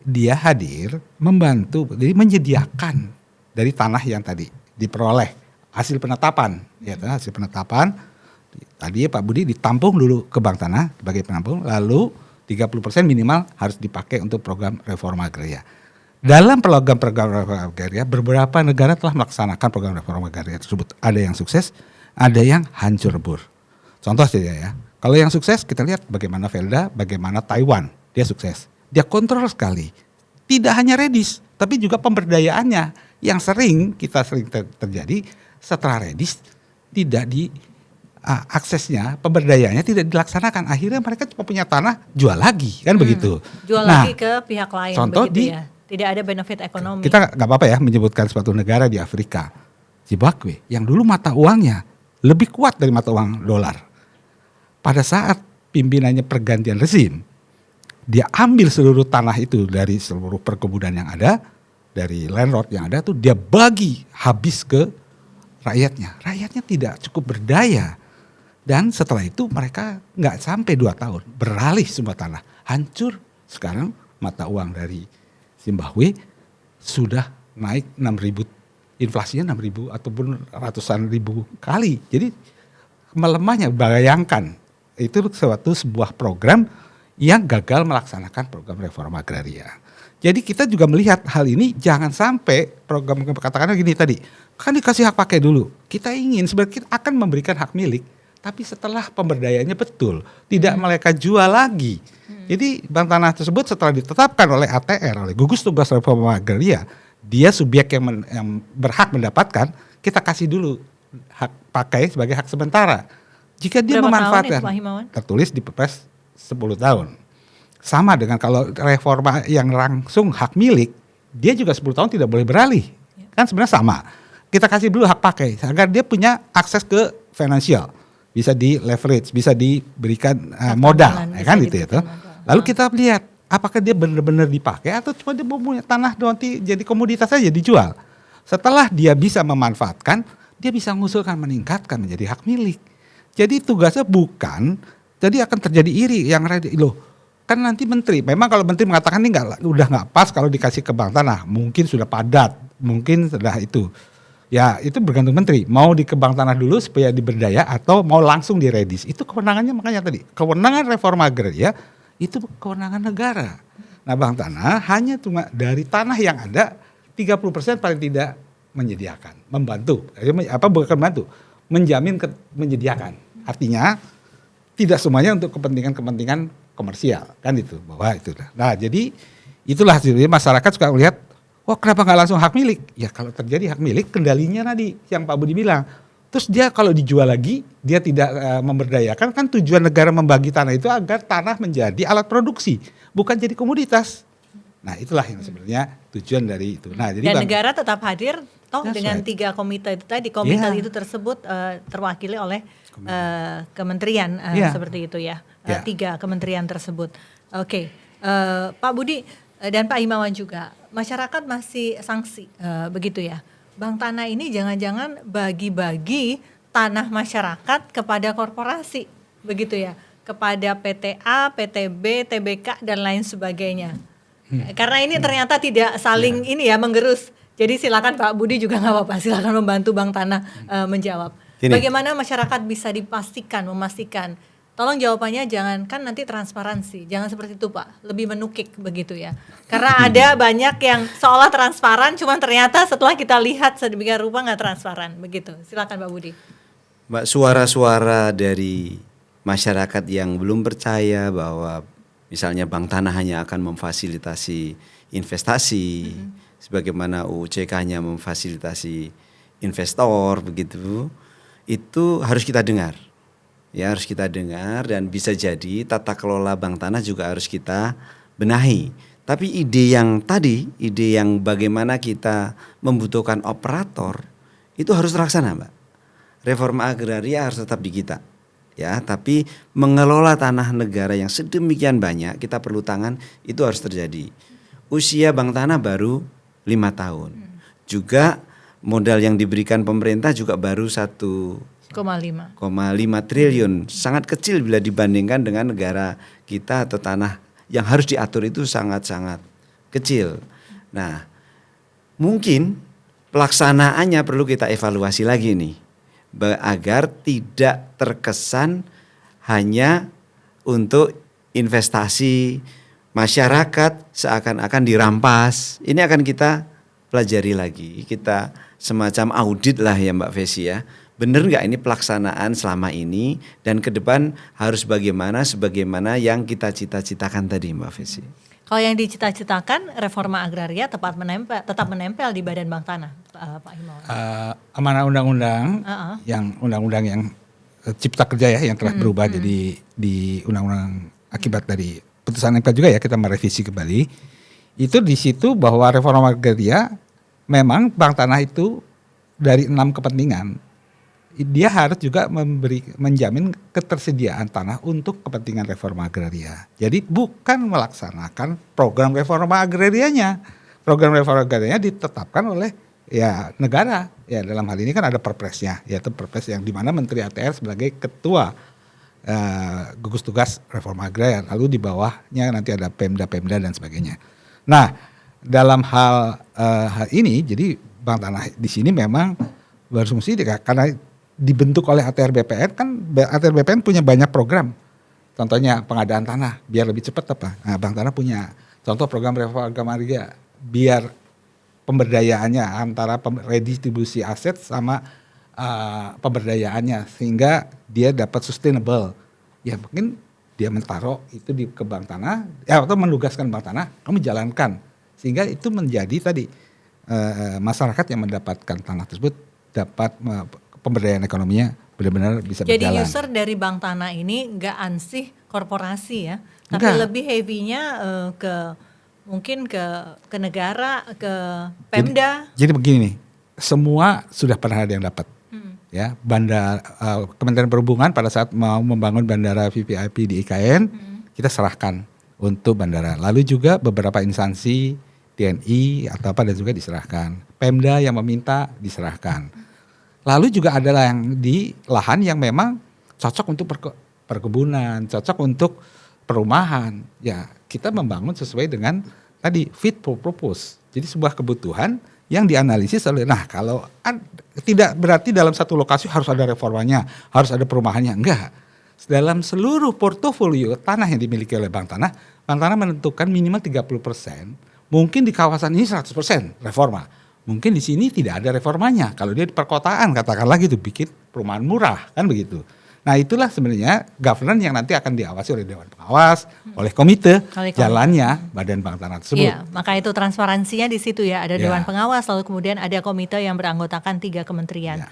dia hadir membantu, jadi menyediakan dari tanah yang tadi diperoleh hasil penetapan, ya hasil penetapan. Tadi Pak Budi ditampung dulu ke Bank Tanah sebagai penampung, lalu 30% minimal harus dipakai untuk program reforma agraria. Dalam program reforma agraria, beberapa negara telah melaksanakan program reforma agraria tersebut. Ada yang sukses, ada yang hancur lebur. Contoh saja ya, kalau yang sukses kita lihat bagaimana Velda, bagaimana Taiwan, dia sukses. Dia kontrol sekali. Tidak hanya redis, tapi juga pemberdayaannya yang sering terjadi setelah redis tidak aksesnya, pemberdayaannya tidak dilaksanakan. Akhirnya mereka cuma punya tanah, jual lagi, kan begitu. Jual lagi ke pihak lain, contoh begitu ya. Tidak ada benefit ekonomi. Kita nggak apa-apa ya menyebutkan suatu negara di Afrika, Zimbabwe, yang dulu mata uangnya lebih kuat dari mata uang dolar. Pada saat pimpinannya pergantian rezim, dia ambil seluruh tanah itu dari seluruh perkebunan yang ada, dari landlord yang ada tuh dia bagi habis ke rakyatnya. Rakyatnya tidak cukup berdaya. Dan setelah itu mereka nggak sampai 2 tahun beralih semua tanah. Hancur. Sekarang mata uang dari Zimbabwe sudah naik 6.000, inflasinya 6.000 ataupun ratusan ribu kali. Jadi melemahnya, bayangkan itu sebuah program yang gagal melaksanakan program reforma agraria. Jadi kita juga melihat hal ini jangan sampai program katakanlah gini tadi, kan dikasih hak pakai dulu. Kita ingin sebenarnya kita akan memberikan hak milik, tapi setelah pemberdayaannya betul, tidak mereka jual lagi. Jadi Bank Tanah tersebut setelah ditetapkan oleh ATR, oleh gugus tugas reforma agraria, dia subjek yang berhak mendapatkan, kita kasih dulu hak pakai sebagai hak sementara. Jika dia Berapa memanfaatkan, tahun itu, Pak Himawan? tertulis di Perpres 10 tahun. Sama dengan kalau reforma yang langsung hak milik, dia juga 10 tahun tidak boleh beralih. Kan sebenarnya sama. Kita kasih dulu hak pakai agar dia punya akses ke finansial. Bisa di leverage, bisa diberikan modal, ya kan gitu ya. Lalu kita lihat apakah dia benar-benar dipakai atau cuma dia punya tanah nanti jadi komoditas saja dijual. Setelah dia bisa memanfaatkan, dia bisa mengusulkan meningkatkan menjadi hak milik. Jadi tugasnya bukan, jadi akan terjadi iri yang loh. Kan nanti menteri, memang kalau menteri mengatakan ini udah nggak pas kalau dikasih ke Bank Tanah, mungkin sudah padat, mungkin sudah itu. Ya itu bergantung menteri, mau di ke Bank Tanah dulu supaya diberdaya atau mau langsung diredis. Itu kewenangannya, makanya tadi, kewenangan reforma agraria itu kewenangan negara. Nah Bank Tanah hanya cuma dari tanah yang ada 30% paling tidak menyediakan, membantu, bukan membantu, menjamin menyediakan. Artinya tidak semuanya untuk kepentingan komersial, kan itu, bahwa itu. Nah jadi itulah jadi masyarakat suka melihat, wah kenapa nggak langsung hak milik? Ya kalau terjadi hak milik, kendalinya tadi yang Pak Budi bilang. Terus dia kalau dijual lagi, dia tidak memberdayakan, kan tujuan negara membagi tanah itu agar tanah menjadi alat produksi, bukan jadi komoditas. Nah itulah yang sebenarnya tujuan dari itu. Nah, jadi dan negara tetap hadir, dengan right. 3 komite itu tadi, komite itu tersebut terwakili oleh kementerian seperti itu ya, 3 kementerian tersebut. Oke. Pak Budi dan Pak Himawan juga, masyarakat masih sanksi begitu ya. Bank Tanah ini jangan-jangan bagi-bagi tanah masyarakat kepada korporasi, begitu ya, kepada PTA, PTB, TBK dan lain sebagainya. Karena ini ternyata tidak saling menggerus. Jadi silakan Pak Budi juga nggak apa-apa, silakan membantu Bank Tanah menjawab. Bagaimana masyarakat bisa memastikan tolong jawabannya jangan, kan nanti transparansi, jangan seperti itu Pak, lebih menukik begitu ya. Karena ada banyak yang seolah transparan, cuman ternyata setelah kita lihat sedemikian rupa nggak transparan begitu. Silakan Pak Budi. Mbak, suara-suara dari masyarakat yang belum percaya bahwa misalnya Bank Tanah hanya akan memfasilitasi investasi, sebagaimana UUCK-nya memfasilitasi investor begitu, itu harus kita dengar. Ya, harus kita dengar, dan bisa jadi tata kelola Bank Tanah juga harus kita benahi. Tapi ide yang tadi, ide yang bagaimana kita membutuhkan operator, itu harus terlaksana, Mbak. Reforma agraria harus tetap di kita. Ya, tapi mengelola tanah negara yang sedemikian banyak, kita perlu tangan, itu harus terjadi. Usia Bank Tanah baru 5 tahun. Juga modal yang diberikan pemerintah juga baru 1,5 triliun, sangat kecil bila dibandingkan dengan negara kita, atau tanah yang harus diatur itu sangat-sangat kecil. Nah, mungkin pelaksanaannya perlu kita evaluasi lagi nih, agar tidak terkesan hanya untuk investasi masyarakat seakan-akan dirampas. Ini akan kita pelajari lagi, kita semacam audit lah ya Mbak Fesi ya. Benar nggak ini pelaksanaan selama ini, dan ke depan harus sebagaimana yang kita cita-citakan tadi Mbak Fesi. Kalau yang dicita-citakan reforma agraria tetap menempel di Badan Bank Tanah, Pak Himawan. Amanah undang-undang yang Cipta Kerja ya, yang telah berubah jadi di undang-undang akibat dari putusan MK juga ya, kita merevisi kembali. Itu di situ bahwa reforma agraria memang Bank Tanah itu dari 6 kepentingan, dia harus juga menjamin ketersediaan tanah untuk kepentingan reforma agraria. Jadi bukan melaksanakan program reforma agrarianya. Program reforma agrarianya ditetapkan oleh ya negara. Ya dalam hal ini kan ada perpresnya, yaitu perpres yang dimana Menteri ATR sebagai ketua gugus tugas reforma agraria. Lalu di bawahnya nanti ada Pemda dan sebagainya. Nah, dalam hal ini, jadi Bank Tanah di sini memang berfungsi karena dibentuk oleh ATR BPN, kan ATR BPN punya banyak program. Contohnya pengadaan tanah biar lebih cepat apa. Nah, Bank Tanah punya contoh program reforma agraria biar pemberdayaannya antara redistribusi aset sama pemberdayaannya sehingga dia dapat sustainable. Ya mungkin dia menaruh itu ke Bank Tanah ya, atau menugaskan Bank Tanah kamu jalankan sehingga itu menjadi tadi masyarakat yang mendapatkan tanah tersebut dapat pemberdayaan ekonominya benar-benar bisa berjalan. Jadi user dari Bank Tanah ini nggak ansih korporasi ya, tapi lebih heavy-nya mungkin ke negara, ke Pemda. Jadi begini nih, semua sudah pernah ada yang dapat. Ya, Kementerian Perhubungan pada saat mau membangun bandara VVIP di IKN, kita serahkan untuk bandara. Lalu juga beberapa instansi TNI atau apa dan juga diserahkan. Pemda yang meminta diserahkan. Lalu juga adalah yang di lahan yang memang cocok untuk perkebunan, cocok untuk perumahan. Ya, kita membangun sesuai dengan tadi fit for purpose. Jadi sebuah kebutuhan yang dianalisis oleh, nah kalau tidak berarti dalam satu lokasi harus ada reformanya, harus ada perumahannya, enggak. Dalam seluruh portofolio tanah yang dimiliki oleh Bank Tanah menentukan minimal 30%, mungkin di kawasan ini 100% reforma. Mungkin di sini tidak ada reformanya. Kalau dia di perkotaan katakanlah gitu, bikin perumahan murah kan begitu. Nah itulah sebenarnya governance yang nanti akan diawasi oleh Dewan Pengawas, oleh komite jalannya Badan Bank Tanah tersebut. Iya, maka itu transparansinya di situ ya, ada Dewan Pengawas, lalu kemudian ada komite yang beranggotakan 3 kementerian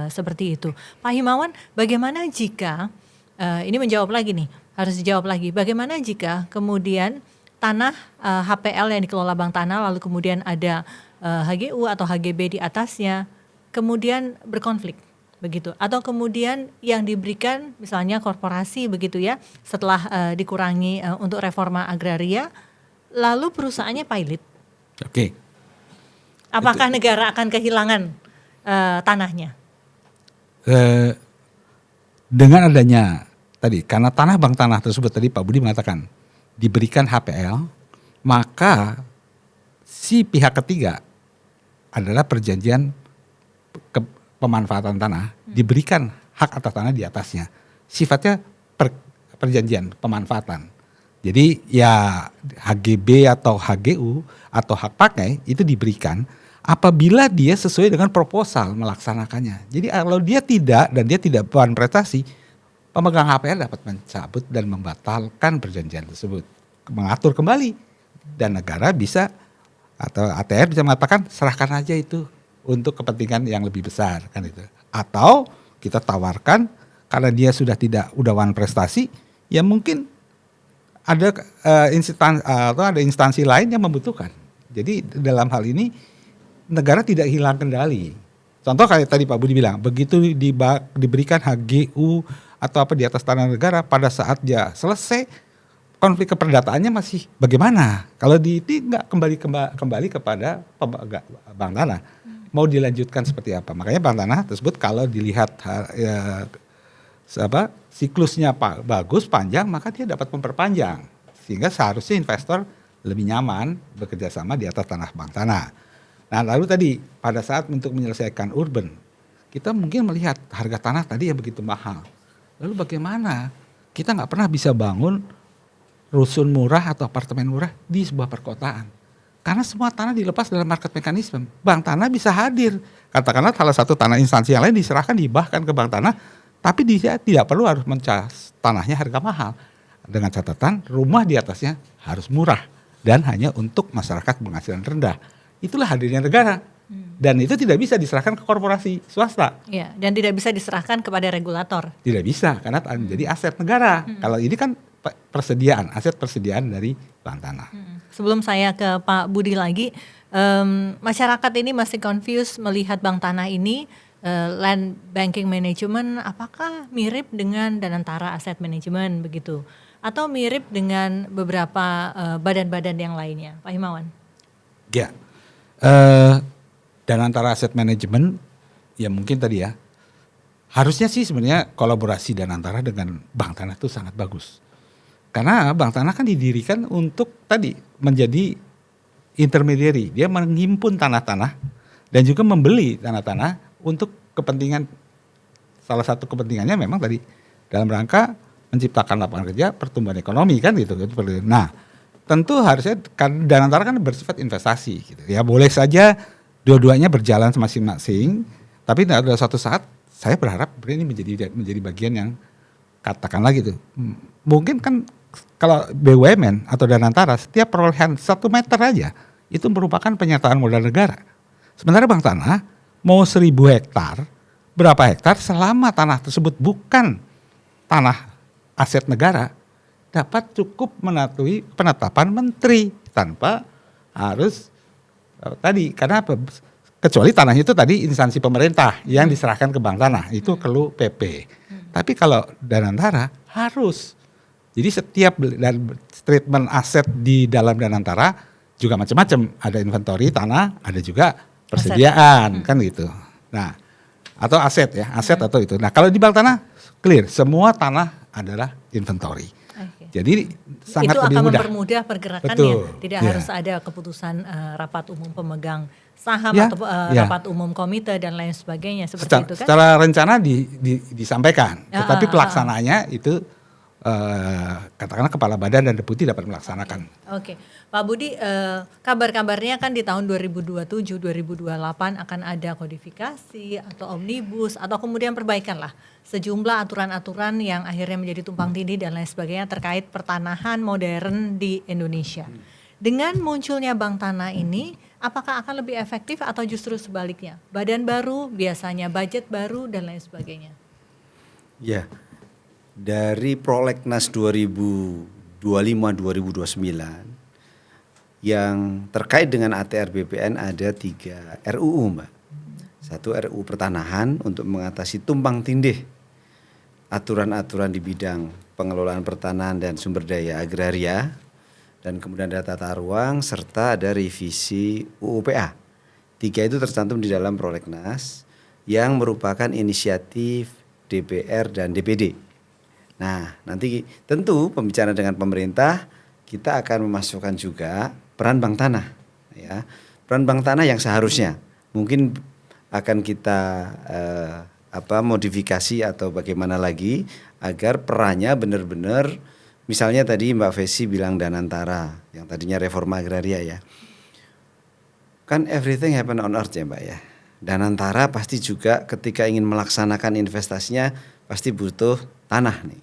seperti itu. Pak Himawan, bagaimana jika, ini menjawab lagi nih, harus dijawab lagi, bagaimana jika kemudian tanah HPL yang dikelola Bank Tanah, lalu kemudian ada HGU atau HGB di atasnya, kemudian berkonflik? Begitu, atau kemudian yang diberikan misalnya korporasi begitu ya, setelah dikurangi untuk reforma agraria, lalu perusahaannya pilot. Oke. Apakah negara akan kehilangan tanahnya? Dengan adanya tadi, karena tanah Bank Tanah tersebut tadi Pak Budi mengatakan diberikan HPL, maka si pihak ketiga adalah perjanjian pemanfaatan tanah, diberikan hak atas tanah di atasnya. Sifatnya perjanjian pemanfaatan. Jadi ya HGB atau HGU atau hak pakai itu diberikan apabila dia sesuai dengan proposal melaksanakannya. Jadi kalau dia tidak dan dia tidak prestasi, pemegang HPR dapat mencabut dan membatalkan perjanjian tersebut, mengatur kembali, dan negara bisa atau ATR bisa mengatakan serahkan aja itu untuk kepentingan yang lebih besar kan itu. Atau kita tawarkan karena dia sudah tidak udawan prestasi, ya mungkin ada instansi lain yang membutuhkan. Jadi dalam hal ini negara tidak hilang kendali. Contoh kayak tadi Pak Budi bilang, begitu diberikan HGU atau apa di atas tanah negara, pada saat dia selesai konflik keperdataannya masih bagaimana? Kalau tidak kembali kepada Bank Tanah, mau dilanjutkan seperti apa? Makanya Bank Tanah tersebut kalau dilihat siklusnya bagus panjang, maka dia dapat memperpanjang, sehingga seharusnya investor lebih nyaman bekerja sama di atas tanah Bank Tanah. Nah lalu tadi pada saat untuk menyelesaikan urban, kita mungkin melihat harga tanah tadi yang begitu mahal. Lalu bagaimana kita nggak pernah bisa bangun rusun murah atau apartemen murah di sebuah perkotaan? Karena semua tanah dilepas dalam market mechanism. Bank Tanah bisa hadir. Katakanlah salah satu tanah instansi yang lain diserahkan, dihibahkan ke Bank Tanah, tapi dia tidak perlu harus mencas tanahnya harga mahal. Dengan catatan rumah di atasnya harus murah dan hanya untuk masyarakat penghasilan rendah. Itulah hadirnya negara. Dan itu tidak bisa diserahkan ke korporasi swasta. Ya, dan tidak bisa diserahkan kepada regulator. Tidak bisa, karena menjadi aset negara. Kalau ini kan aset persediaan dari Bank Tanah. Sebelum saya ke Pak Budi lagi, masyarakat ini masih confused melihat Bank Tanah ini, land banking management, apakah mirip dengan Danantara Asset Management begitu? Atau mirip dengan beberapa badan-badan yang lainnya, Pak Himawan? Ya. Dan antara aset manajemen ya mungkin tadi ya harusnya sih sebenarnya kolaborasi dan antara dengan Bank Tanah itu sangat bagus, karena Bank Tanah kan didirikan untuk tadi menjadi intermediary, dia menghimpun tanah-tanah dan juga membeli tanah-tanah untuk kepentingan, salah satu kepentingannya memang tadi dalam rangka menciptakan lapangan kerja, pertumbuhan ekonomi kan gitu. Nah tentu harusnya Danantara kan bersifat investasi gitu ya, boleh saja dua-duanya berjalan masing-masing, tapi pada suatu saat saya berharap ini menjadi bagian yang katakanlah gitu. Mungkin kan kalau BUMN atau Danantara setiap perolehan 1 meter aja itu merupakan penyertaan modal negara. Sementara Bank Tanah mau 1.000 hektar, berapa hektar selama tanah tersebut bukan tanah aset negara, dapat cukup menatui penetapan menteri tanpa harus tadi, karena apa? Kecuali tanahnya itu tadi instansi pemerintah yang diserahkan ke Bank Tanah, itu perlu PP. Tapi kalau Danantara harus, jadi setiap dan treatment aset di dalam Danantara juga macam-macam, ada inventory tanah, ada juga persediaan kan gitu. Nah, atau aset ya, aset atau itu. Nah kalau di Bank Tanah clear, semua tanah adalah inventory. Jadi sangat itu lebih akan mudah. mempermudah pergerakannya. Betul. Tidak harus ada keputusan rapat umum pemegang saham Ya, atau ya. rapat umum komite dan lain sebagainya seperti itu kan. Secara rencana disampaikan, tetapi pelaksanaannya itu katakanlah kepala badan dan deputi dapat melaksanakan. Oke. Pak Budi, kabar-kabarnya kan di tahun 2027, 2028 akan ada kodifikasi atau omnibus atau kemudian perbaikan lah sejumlah aturan-aturan yang akhirnya menjadi tumpang tindih dan lain sebagainya terkait pertanahan modern di Indonesia. Dengan munculnya Bank Tanah ini, apakah akan lebih efektif atau justru sebaliknya? Badan baru, biasanya budget baru dan lain sebagainya. Ya, dari Prolegnas 2025-2029 yang terkait dengan ATR BPN ada 3 RUU Mbak. 1 RUU Pertanahan untuk mengatasi tumpang tindih aturan-aturan di bidang pengelolaan pertanahan dan sumber daya agraria, dan kemudian ada tata ruang, serta ada revisi UUPA. 3 itu tercantum di dalam Prolegnas yang merupakan inisiatif DPR dan DPD. Nah, nanti tentu pembicaraan dengan pemerintah kita akan memasukkan juga peran Bank Tanah, ya. Peran Bank Tanah yang seharusnya mungkin akan kita modifikasi atau bagaimana lagi agar perannya benar-benar, misalnya tadi Mbak Vesi bilang Danantara yang tadinya reforma agraria ya. Kan everything happen on earth ya Mbak ya. Danantara pasti juga ketika ingin melaksanakan investasinya pasti butuh tanah nih.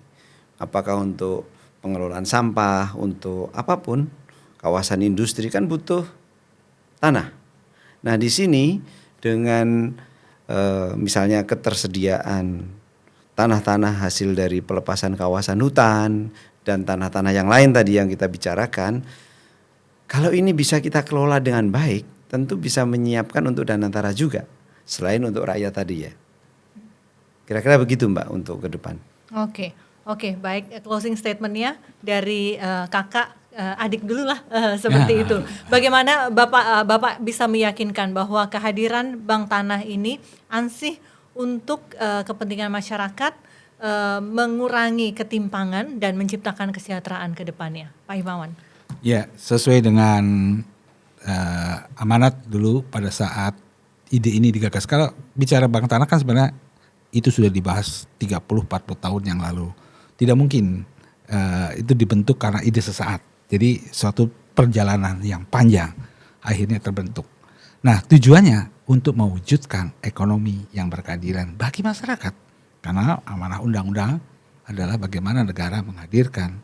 Apakah untuk pengelolaan sampah, untuk apapun, kawasan industri kan butuh tanah. Nah di sini dengan misalnya ketersediaan tanah-tanah hasil dari pelepasan kawasan hutan dan tanah-tanah yang lain tadi yang kita bicarakan, kalau ini bisa kita kelola dengan baik, tentu bisa menyiapkan untuk Danantara juga, selain untuk rakyat tadi ya. Kira-kira begitu Mbak untuk ke depan. Oke, baik, closing statementnya dari kakak adik dulu lah seperti itu. Bagaimana Bapak bisa meyakinkan bahwa kehadiran Bank Tanah ini ansih untuk kepentingan masyarakat, mengurangi ketimpangan dan menciptakan kesejahteraan ke depannya, Pak Himawan? Ya, sesuai dengan amanat dulu pada saat ide ini digagas. Kalau bicara Bank Tanah kan sebenarnya itu sudah dibahas 30-40 tahun yang lalu. Tidak mungkin itu dibentuk karena ide sesaat. Jadi suatu perjalanan yang panjang akhirnya terbentuk. Nah tujuannya untuk mewujudkan ekonomi yang berkeadilan bagi masyarakat. Karena amanah undang-undang adalah bagaimana negara menghadirkan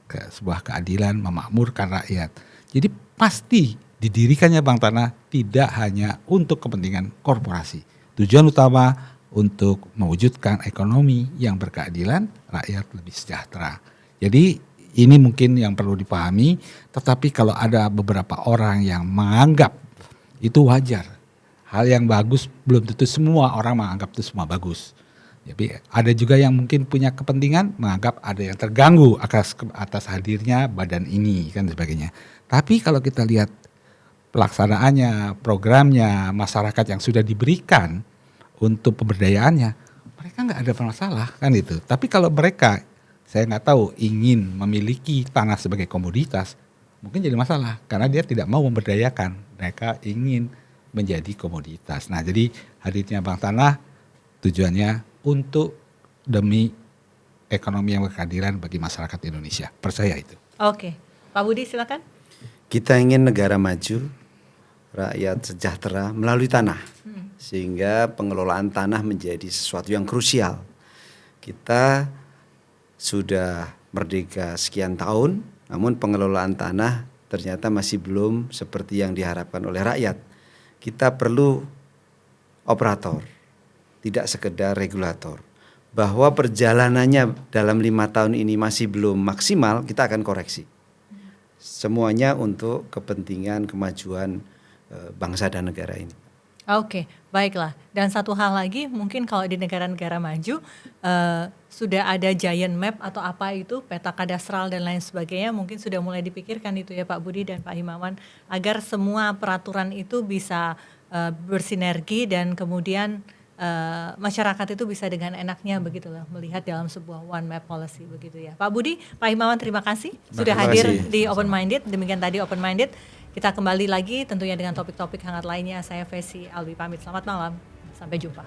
sebuah keadilan, memakmurkan rakyat. Jadi pasti didirikannya Bank Tanah tidak hanya untuk kepentingan korporasi. Tujuan utama untuk mewujudkan ekonomi yang berkeadilan, rakyat lebih sejahtera. Jadi ini mungkin yang perlu dipahami, tetapi kalau ada beberapa orang yang menganggap itu wajar. Hal yang bagus belum tentu semua orang menganggap itu semua bagus. Jadi ada juga yang mungkin punya kepentingan menganggap ada yang terganggu atas hadirnya badan ini kan sebagainya. Tapi kalau kita lihat pelaksanaannya, programnya, masyarakat yang sudah diberikan untuk pemberdayaannya, mereka nggak ada masalah kan itu. Tapi kalau mereka, saya nggak tahu, ingin memiliki tanah sebagai komoditas, mungkin jadi masalah karena dia tidak mau memberdayakan. Mereka ingin menjadi komoditas. Nah, jadi hadirnya Bank Tanah tujuannya untuk demi ekonomi yang berkeadilan bagi masyarakat Indonesia. Percaya itu. Oke, Pak Budi silakan. Kita ingin negara maju, rakyat sejahtera melalui tanah. Sehingga pengelolaan tanah menjadi sesuatu yang krusial. Kita sudah merdeka sekian tahun, namun pengelolaan tanah ternyata masih belum seperti yang diharapkan oleh rakyat. Kita perlu operator, tidak sekedar regulator. Bahwa perjalanannya dalam 5 tahun ini masih belum maksimal, kita akan koreksi. Semuanya untuk kepentingan kemajuan bangsa dan negara ini. Oke, baiklah. Dan satu hal lagi, mungkin kalau di negara-negara maju sudah ada giant map atau apa itu, peta kadastral dan lain sebagainya, mungkin sudah mulai dipikirkan itu ya Pak Budi dan Pak Himawan, agar semua peraturan itu bisa bersinergi dan kemudian masyarakat itu bisa dengan enaknya begitu loh melihat dalam sebuah one map policy begitu ya. Pak Budi, Pak Himawan, terima kasih sudah hadir di Open Minded. Demikian tadi Open Minded. Kita kembali lagi tentunya dengan topik-topik hangat lainnya. Saya Vesi Alwi pamit. Selamat malam. Sampai jumpa.